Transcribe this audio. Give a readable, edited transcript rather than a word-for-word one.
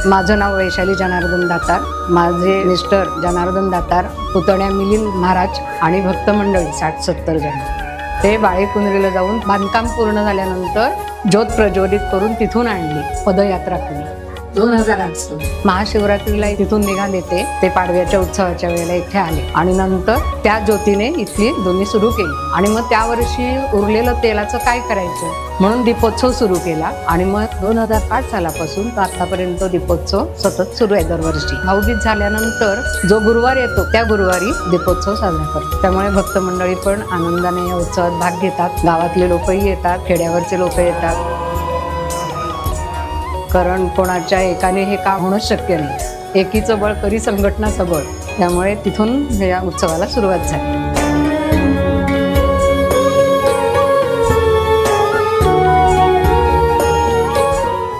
माझं नाव वैशाली जनार्दन दातार, माझे मिस्टर जनार्दन दातार, पुतण्या मिलिंद महाराज आणि भक्त मंडळी 60-70 जण. ते बाळेकुंदरीला जाऊन बांधकाम पूर्ण झाल्यानंतर ज्योत प्रज्वलित करून तिथून आणली, पदयात्रा केली. 2008 महाशिवरात्रीला तिथून निघाले ते पाडव्याच्या उत्सवाच्या वेळेला इथे आले आणि नंतर त्या ज्योतीने इथली दोन्ही सुरू केली. आणि मग त्या वर्षी उरलेलं तेलाचं काय करायचं म्हणून दीपोत्सव सुरू केला. आणि मग 2005 सालापासून तर आतापर्यंत दीपोत्सव सतत सुरू आहे दरवर्षी. भाऊबीज झाल्यानंतर जो गुरुवार येतो त्या गुरुवारी दीपोत्सव साजरा करतो. त्यामुळे भक्त मंडळी पण आनंदाने या उत्सवात भाग घेतात. गावातले लोकही येतात, खेड्यावरचे लोक येतात, कारण कोणाच्या एकाने हे काम होणं शक्य नाही. एकीचं बळ करी संघटनाचं बळ. त्यामुळे तिथून या उत्सवाला सुरुवात झाली.